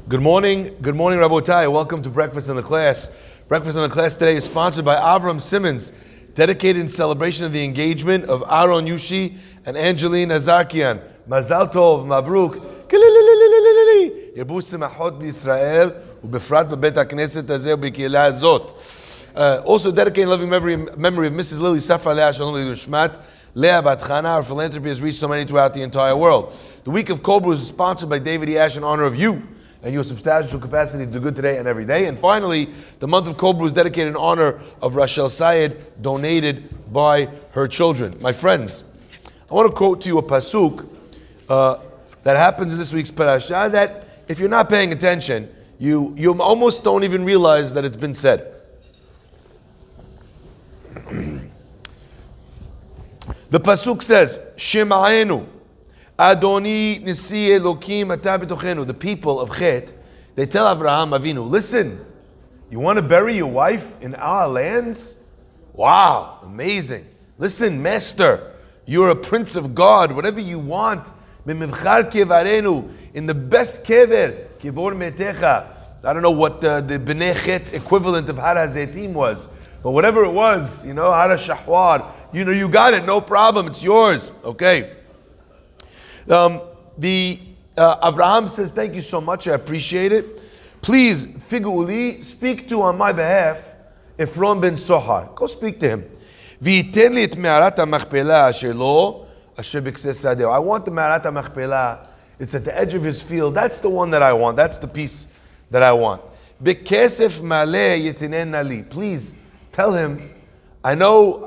Good morning, Rabotai. Welcome to Breakfast in the Class. Breakfast in the Class today is sponsored by Avraham Simmons, dedicated in celebration of the engagement of Aaron Yushi and Angeline Azarkian. Mazal Tov, Mabruk. ירבו שמחות בישראל ובפרט בבית הכנסת הזה ובקהילה הזאת. Also dedicated in loving memory of Mrs. Lily Safra Leah Shalom Shmat. Leah Bat Chana, our philanthropy has reached so many throughout the entire world. The Week of Cobra is sponsored by David E. Ash in honor of you and your substantial capacity to do good today and every day. And finally, the month of Cobra is dedicated in honor of Rachel Syed, donated by her children. My friends, I want to quote to you a pasuk that happens in this week's parasha that if you're not paying attention, you almost don't even realize that it's been said. The pasuk says, Shema'enu, Adoni Nisi Elokim Ata B'tochenu. The people of Chet, they tell Avraham Avinu, listen, you want to bury your wife in our lands? Wow, amazing. Listen, master, you're a prince of God, whatever you want. In the best kever, kibor metecha. I don't know what the Bnei Chet's equivalent of Har HaZeitim was, but whatever it was, Har HaShahwar, you got it, no problem, it's yours. Okay. Avraham says, thank you so much, I appreciate it. Please, Figuli, speak to on my behalf Efron ben Sohar. Go speak to him. V'yiten li et me'arat ha'machpelah asher lo asher b'kseh sadeh. I want the me'arat ha'machpelah. It's at the edge of his field. That's the one that I want. That's the piece that I want. B'kesef maleh yitinena li. Please tell him. I know,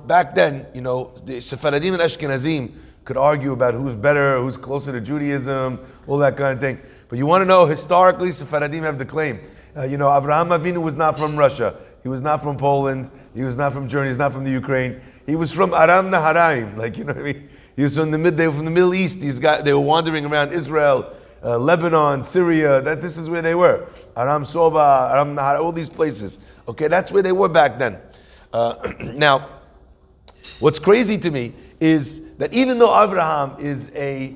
back then, the Sephardim and Ashkenazim could argue about who's better, who's closer to Judaism, all that kind of thing. But you want to know, historically, Sephardim have the claim. Avraham Avinu was not from Russia. He was not from Poland. He was not from Germany. He's not from the Ukraine. He was from Aram Naharaim. He was from the Middle East. These guys, they were wandering around Israel, Lebanon, Syria. This is where they were. Aram Soba, Aram Nahar, all these places. Okay, that's where they were back then. Now, what's crazy to me is that even though Avraham is a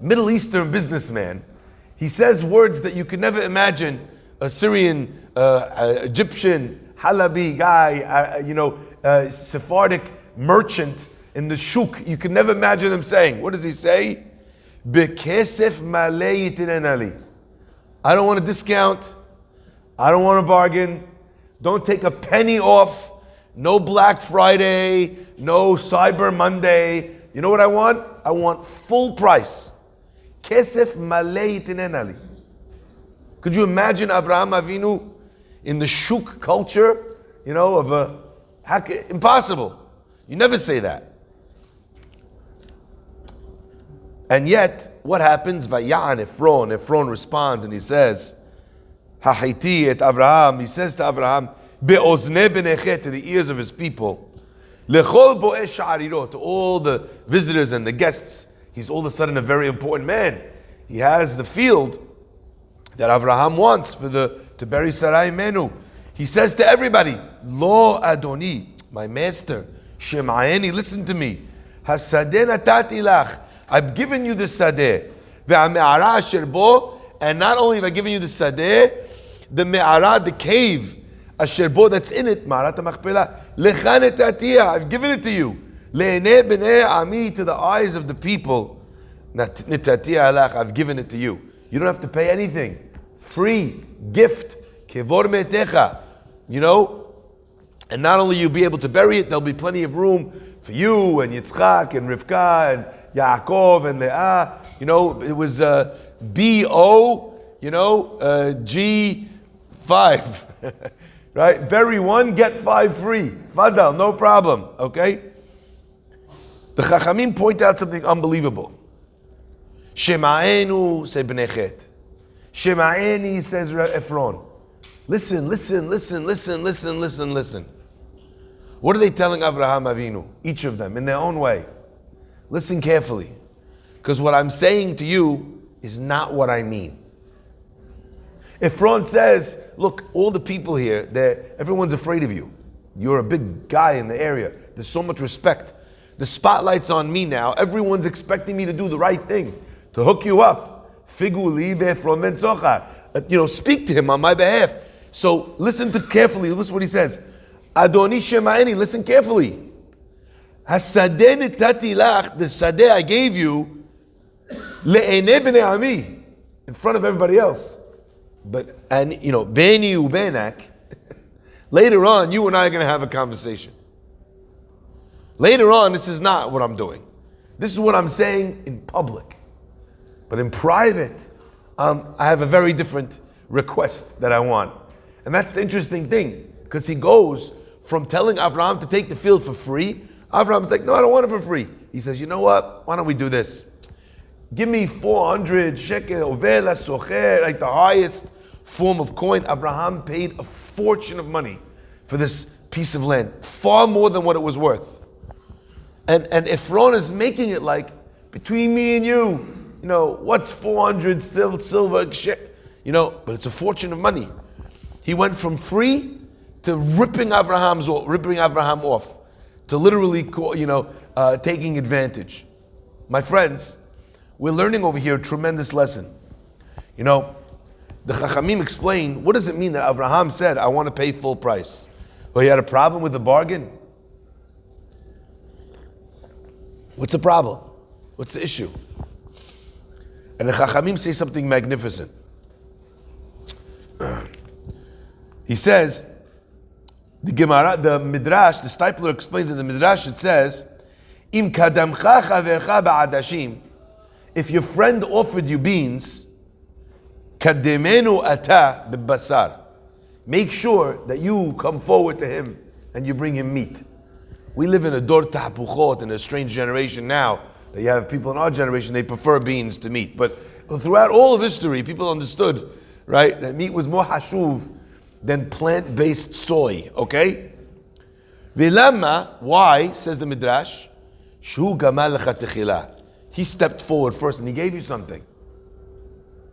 Middle Eastern businessman, he says words that you could never imagine a Syrian, Egyptian, Halabi guy, Sephardic merchant in the shuk. You could never imagine him saying. What does he say? Bekesef malei yitinenali. I don't want a discount. I don't want a bargain. Don't take a penny off. No Black Friday, no Cyber Monday. You know what I want? I want full price. Kesef malei yitinenali. Could you imagine Avraham Avinu in the shuk culture, impossible. You never say that. And yet, what happens? Vayan Efron. Efron responds and he says, Hahaiti et Avraham. He says to Avraham, Be'ozne b'nechet, to the ears of his people, Lechol bo'eh sha'arirot, to all the visitors and the guests. He's all of a sudden a very important man. He has the field that Avraham wants to bury Sarai Menu. He says to everybody, Lo Adoni, my master, Shema'eni, listen to me. Hasadeh natati lach, I've given you the sadeh. Ve'ame'ara asher bo, and not only have I given you the sadeh, the me'ara, the cave, asher bo, that's in it, ma'arat ha'machpelah, lecha netatiya, I've given it to you. Le'enei b'nei ami, to the eyes of the people, netatiya alach, I've given it to you. You don't have to pay anything. Free gift, kevor metecha, and not only you'll be able to bury it, there'll be plenty of room for you and Yitzchak and Rivka and Yaakov and Leah. It was B-O, G5, right? Bury one, get 5 free. Fadal, no problem, okay? The Chachamim point out something unbelievable. Shema'enu, say Bnei Chet. Shema'eni, says Efron. Listen. What are they telling Avraham Avinu? Each of them, in their own way. Listen carefully. Because what I'm saying to you is not what I mean. Efron says, look, all the people here, everyone's afraid of you. You're a big guy in the area. There's so much respect. The spotlight's on me now. Everyone's expecting me to do the right thing, to hook you up. Figu li be'Efron ben Zochar. Speak to him on my behalf. So listen carefully. Listen what he says. Adoni shema'eni. Listen carefully. Hasadeh nitati lach, the sadeh I gave you, le'enei b'nei ami, in front of everybody else. But, beni ubenak, later on, you and I are going to have a conversation. Later on, this is not what I'm doing. This is what I'm saying in public. But in private, I have a very different request that I want. And that's the interesting thing, because he goes from telling Avraham to take the field for free. Avraham's like, no, I don't want it for free. He says, you know what? Why don't we do this? Give me 400 shekel, over la socher, like the highest form of coin. Avraham paid a fortune of money for this piece of land, far more than what it was worth. And Efron is making it like, between me and you, what's 400 silver, but it's a fortune of money. He went from free to ripping Avraham off, to literally, taking advantage. My friends, we're learning over here a tremendous lesson. The Chachamim explain, what does it mean that Avraham said, I want to pay full price? Well, he had a problem with the bargain? What's the problem? What's the issue? And the Chachamim say something magnificent. He says, the Gemara, the Midrash, the Stipler explains in the Midrash, it says, Im kadamcha chavercha ba'adashim, if your friend offered you beans, kademenu ata b'basar, make sure that you come forward to him and you bring him meat. We live in a dor tahapuchot, in a strange generation now, that you have people in our generation, they prefer beans to meat. But throughout all of history, people understood, right, that meat was more hashuv than plant-based soy, okay? Vilama, why, says the Midrash, Shu gamal lecha techila. He stepped forward first and he gave you something.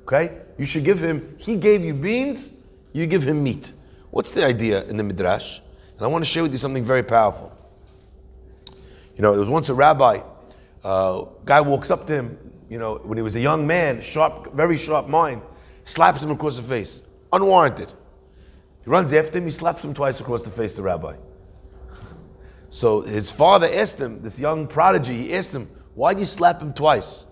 Okay? You should give him, he gave you beans, you give him meat. What's the idea in the Midrash? And I want to share with you something very powerful. There was once a rabbi, guy walks up to him, when he was a young man, sharp, very sharp mind, slaps him across the face, unwarranted. He runs after him, he slaps him twice across the face, the rabbi. So his father asked him, this young prodigy, he asked him, why'd you slap him twice?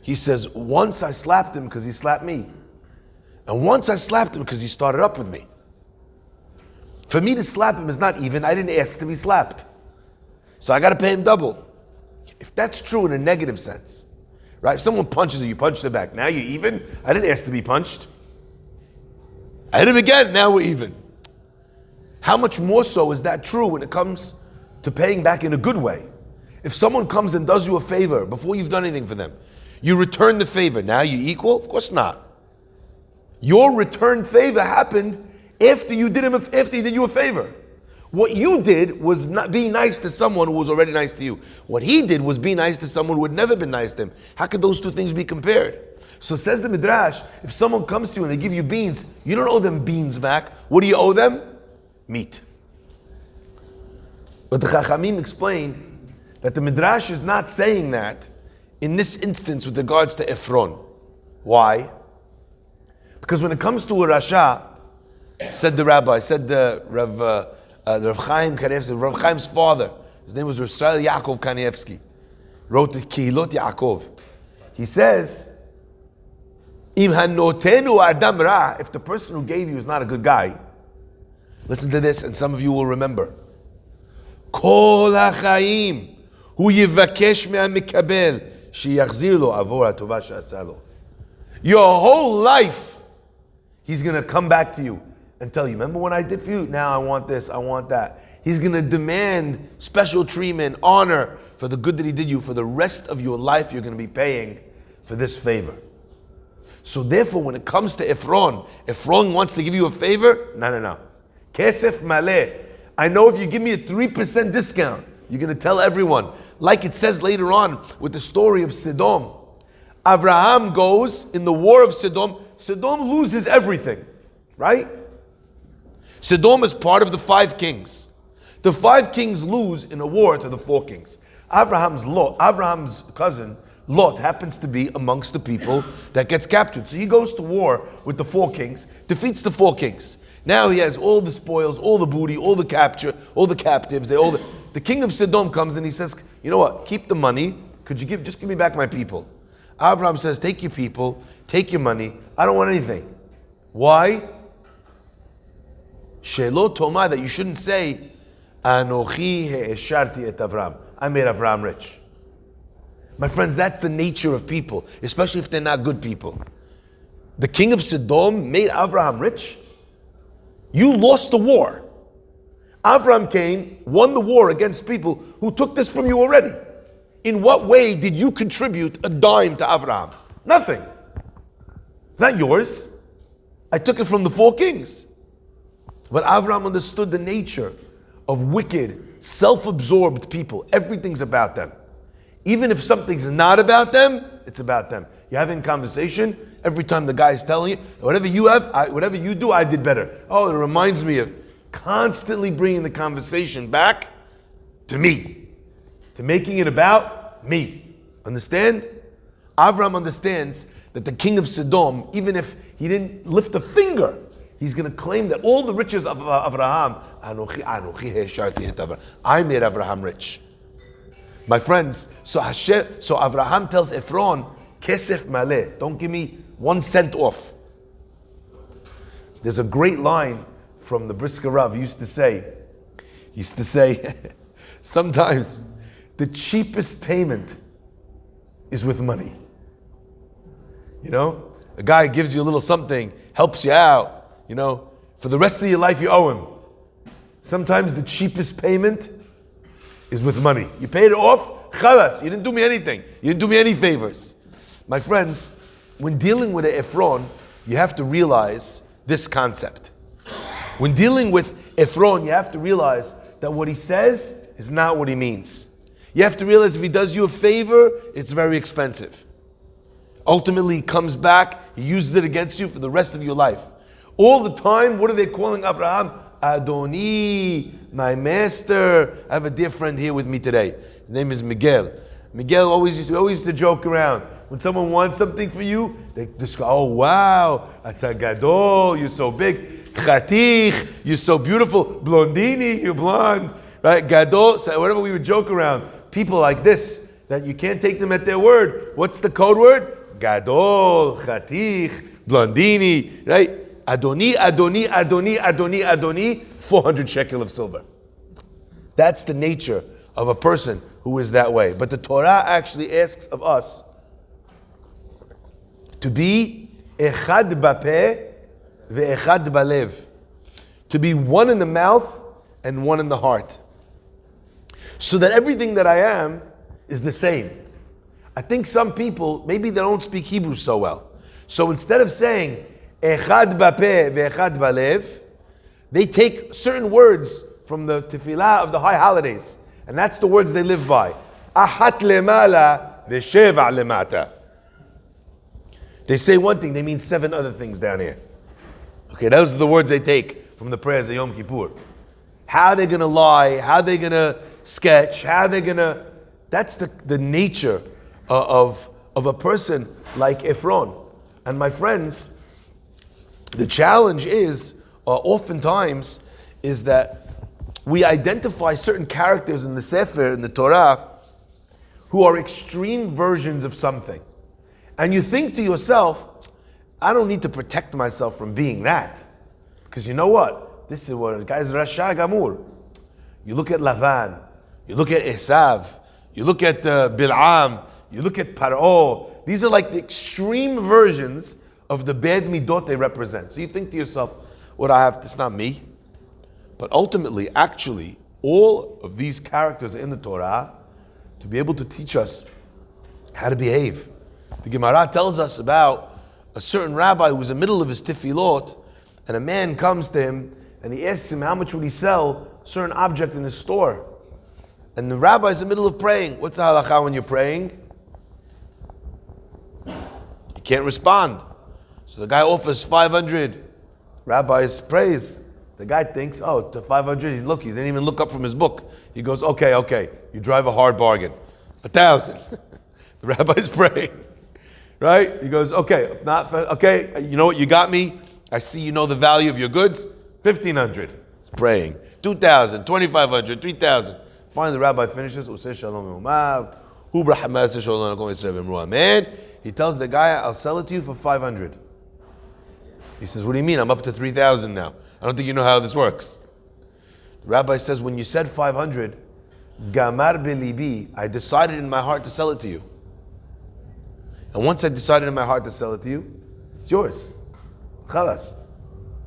He says, once I slapped him because he slapped me. And once I slapped him because he started up with me. For me to slap him is not even, I didn't ask to be slapped. So I got to pay him double. If that's true in a negative sense, right? If someone punches you, you punch them back. Now you're even? I didn't ask to be punched. I hit him again, now we're even. How much more so is that true when it comes to paying back in a good way? If someone comes and does you a favor before you've done anything for them, you return the favor, now you equal? Of course not. Your returned favor happened after he did you a favor. What you did was not be nice to someone who was already nice to you. What he did was be nice to someone who had never been nice to him. How could those two things be compared? So says the Midrash, if someone comes to you and they give you beans, you don't owe them beans back. What do you owe them? Meat. But the Chachamim explain that the Midrash is not saying that in this instance with regards to Efron. Why? Because when it comes to a Rasha, said the Rabbi, said the Rav Chaim Kanievsky, Rav Chaim's father, his name was Rav Yaakov Kanievsky, wrote the Kehilot Yaakov. He says, Im hanotenu adam ra, if the person who gave you is not a good guy, listen to this, and some of you will remember. Kol hachaim hu yivakesh me'amikabel sheyachzir lo avor hatova she'asa lo. Your whole life, he's going to come back to you and tell you, remember what I did for you? Now I want this, I want that. He's going to demand special treatment, honor for the good that he did you. For the rest of your life, you're going to be paying for this favor. So therefore, when it comes to Efron wants to give you a favor? No. Kesef maleh. I know if you give me a 3% discount, you're going to tell everyone. Like it says later on with the story of Sodom. Avraham goes in the war of Sodom. Sodom loses everything, right? Sodom is part of the 5 kings. The 5 kings lose in a war to the 4 kings. Abraham's cousin Lot happens to be amongst the people that gets captured. So he goes to war with the 4 kings, defeats the 4 kings. Now he has all the spoils, all the booty, all the capture, all the captives. The king of Sodom comes and he says, you know what, keep the money. Could you just give me back my people? Avraham says, take your people, take your money. I don't want anything. Why? Shelo Toma, that you shouldn't say, Anochi he'esharti et Avraham. I made Avraham rich. My friends, that's the nature of people, especially if they're not good people. The king of Sodom made Avraham rich. You lost the war. Avraham came, won the war against people who took this from you already. In what way did you contribute a dime to Avraham? Nothing. It's not yours. I took it from the 4 kings. But Avraham understood the nature of wicked, self-absorbed people. Everything's about them. Even if something's not about them, it's about them. You're having a conversation, every time the guy is telling you, whatever you have, whatever you do, I did better. Oh, it reminds me of constantly bringing the conversation back to me, to making it about me. Understand? Avraham understands that the king of Sodom, even if he didn't lift a finger, he's going to claim that all the riches of Avraham, I made Avraham rich. My friends, so Avraham tells Efron, Kesef maleh, don't give me 1 cent off. There's a great line from the Brisker Rav. He used to say, sometimes the cheapest payment is with money. You know, a guy gives you a little something, helps you out, you know, for the rest of your life you owe him. Sometimes the cheapest payment is with money. You paid it off, chalas, you didn't do me anything. You didn't do me any favors. My friends, when dealing with an Efron, you have to realize this concept. When dealing with Efron, you have to realize that what he says is not what he means. You have to realize if he does you a favor, it's very expensive. Ultimately, he comes back, he uses it against you for the rest of your life. All the time, what are they calling Avraham? Adoni, my master. I have a dear friend here with me today. His name is Miguel. Miguel always used to joke around. When someone wants something for you, they just go, oh wow, Ata Gadol, you're so big. Chatich, you're so beautiful. Blondini, you're blonde. Right? Gadol, so whatever we would joke around. People like this, that you can't take them at their word. What's the code word? Gadol, Chatich, Blondini, right? Adoni, Adoni, Adoni, Adoni, Adoni, 400 shekel of silver. That's the nature of a person who is that way. But the Torah actually asks of us to be echad bapeh ve'echad balev, to be one in the mouth and one in the heart, so that everything that I am is the same. I think some people, maybe they don't speak Hebrew so well. So instead of saying echad bapeh ve'echad balev, they take certain words from the tefillah of the high holidays, and that's the words they live by. Ahat lemala ve'sheva lemata. They say one thing, they mean 7 other things down here. Okay, those are the words they take from the prayers of Yom Kippur. How are they going to lie? How are they going to sketch? How are they going to... That's the nature of a person like Efron. And my friends, the challenge is, oftentimes, is that we identify certain characters in the Sefer, in the Torah, who are extreme versions of something. And you think to yourself, I don't need to protect myself from being that. Because you know what? This is what, guys, Rasha Gamur. You look at Lavan, you look at Esav, you look at Bil'am, you look at Paro. These are like the extreme versions of the bad midot they represent. So you think to yourself, what I have, it's not me. But ultimately, actually, all of these characters are in the Torah to be able to teach us how to behave. The Gemara tells us about a certain rabbi who was in the middle of his tefillot, and a man comes to him and he asks him how much would he sell a certain object in his store. And the rabbi's in the middle of praying. What's the halakha when you're praying? You can't respond. So the guy offers 500. Rabbi's praise. The guy thinks, oh, to 500, he didn't even look up from his book. He goes, okay, you drive a hard bargain. 1,000. The rabbi's praying, right? He goes, okay, if not, okay, you know what, you got me. I see you know the value of your goods. 1,500. He's praying. 2,000, 2,500, 3,000. Finally, the rabbi finishes. Man, he tells the guy, I'll sell it to you for 500. He says, what do you mean? I'm up to 3,000 now. I don't think you know how this works. The rabbi says, when you said 500, Gamar belibi, I decided in my heart to sell it to you. And once I decided in my heart to sell it to you, it's yours. Khalas.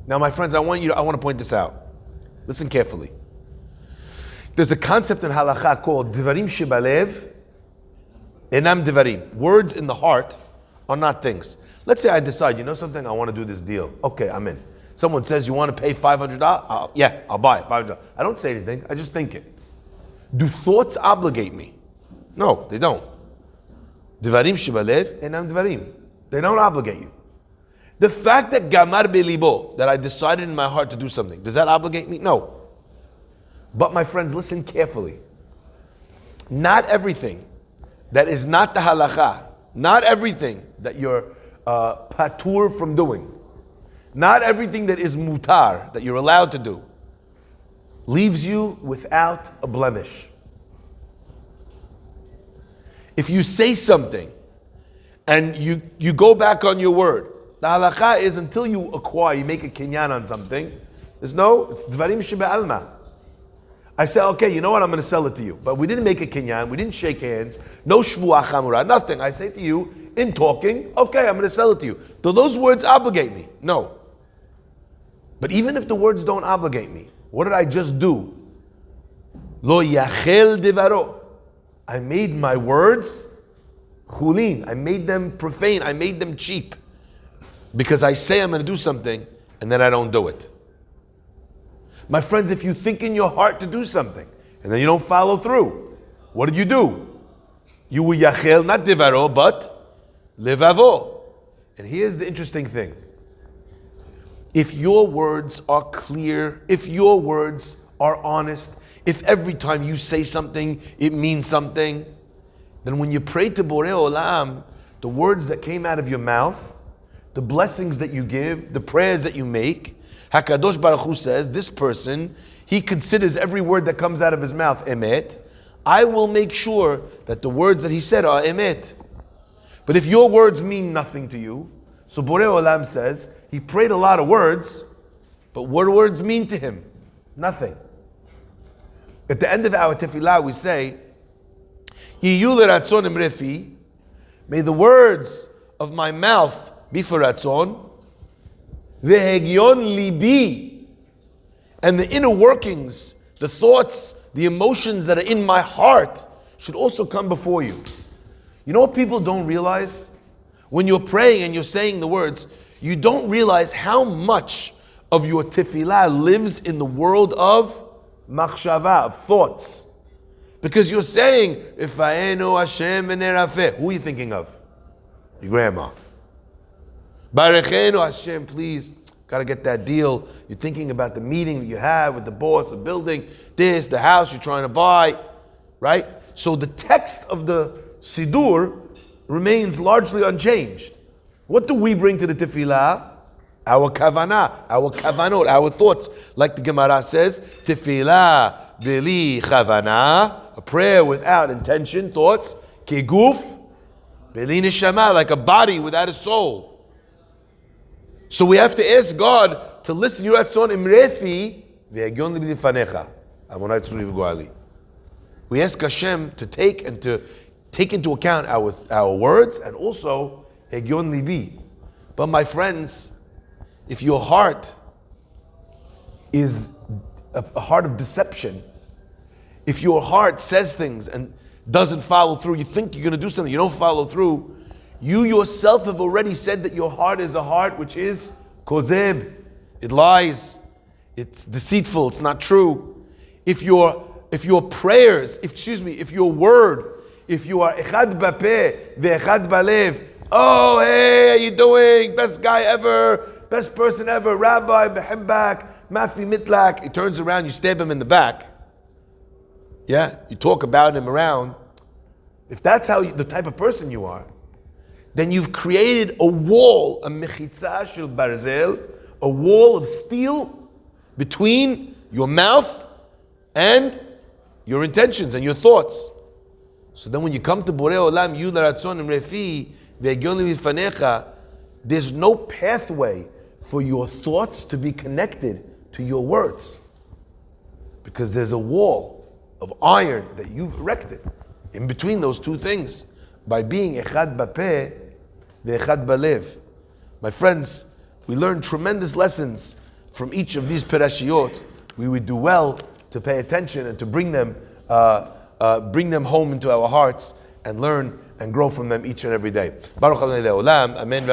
Now, my friends, I want to point this out. Listen carefully. There's a concept in halakha called Divarim Shibalev, Enam Divarim. Words in the heart are not things. Let's say I decide, you know something, I want to do this deal. Okay, I'm in. Someone says, you want to pay $500? Yeah, I'll buy it, $500. I don't say anything, I just think it. Do thoughts obligate me? No, they don't. Divarim Shibalev, Enam Divarim. They don't obligate you. The fact that Gamar Belibo, that I decided in my heart to do something, does that obligate me? No. But my friends, listen carefully. Not everything that is not the halakha, not everything that you're patur from doing, not everything that is mutar, that you're allowed to do, leaves you without a blemish. If you say something and you go back on your word, the halakha is until you acquire, you make a kinyan on something, it's dvarim sheba'alma. I say, okay, you know what, I'm going to sell it to you. But we didn't make a kinyan, we didn't shake hands, no shvuah chamura, nothing. I say to you, in talking, okay, I'm going to sell it to you. Do those words obligate me? No. But even if the words don't obligate me, what did I just do? Lo yachel devaro. I made my words chulin. I made them profane. I made them cheap. Because I say I'm going to do something, and then I don't do it. My friends, if you think in your heart to do something, and then you don't follow through, what did you do? You will yachel, not devaro, but levavo. And here's the interesting thing. If your words are clear, if your words are honest, if every time you say something, it means something, then when you pray to Borei Olam, the words that came out of your mouth, the blessings that you give, the prayers that you make, HaKadosh Baruch Hu says, this person, he considers every word that comes out of his mouth emet. I will make sure that the words that he said are emet. But if your words mean nothing to you, so Borei Olam says, he prayed a lot of words, but what do words mean to him? Nothing. At the end of our tefillah, we say, Yiyu l'ratzon imrefi, may the words of my mouth be for ratzon, Vehegyon libi, and the inner workings, the thoughts, the emotions that are in my heart should also come before you. You know what people don't realize? When you're praying and you're saying the words, you don't realize how much of your tefillah lives in the world of machshava, of thoughts. Because you're saying, Ifa'enu Hashem v'nerafeh. Who are you thinking of? Your grandma. Barechenu Hashem, please, got to get that deal. You're thinking about the meeting that you have with the boss, the building, this, the house you're trying to buy, right? So the text of the Siddur remains largely unchanged. What do we bring to the tefillah? Our kavanah, our kavanot, our thoughts. Like the Gemara says, tefillah beli kavanah, a prayer without intention, thoughts, keguf, beli neshama, like a body without a soul. So we have to ask God to listen. Imrefi ve'egyon libi lifanecha. Amonai tzuri v'goali. We ask Hashem to take into account our words and also egyon libi. But my friends, if your heart is a heart of deception, if your heart says things and doesn't follow through, you think you're going to do something, you don't follow through, you yourself have already said that your heart is a heart which is kozeb. It lies. It's deceitful. It's not true. If your prayers, if your word, if you are echad bapeh ve'echad balev, oh hey, how you doing? Best guy ever, best person ever, Rabbi, behimbak, mafi mitlak. He turns around, you stab him in the back. Yeah, you talk about him around. if that's the type of person you are, then you've created a wall, a mechitza shel barzel, a wall of steel between your mouth and your intentions and your thoughts. So then when you come to Borei Olam, Yud Ratzon and Refi, Ve'egion Mifanecha, there's no pathway for your thoughts to be connected to your words. Because there's a wall of iron that you've erected in between those two things by being echad bapeh ve'echad balev. My friends, we learn tremendous lessons from each of these perashiyot. We would do well to pay attention and to bring them home into our hearts and learn and grow from them each and every day. Baruch Adonai Le'olam. Amen.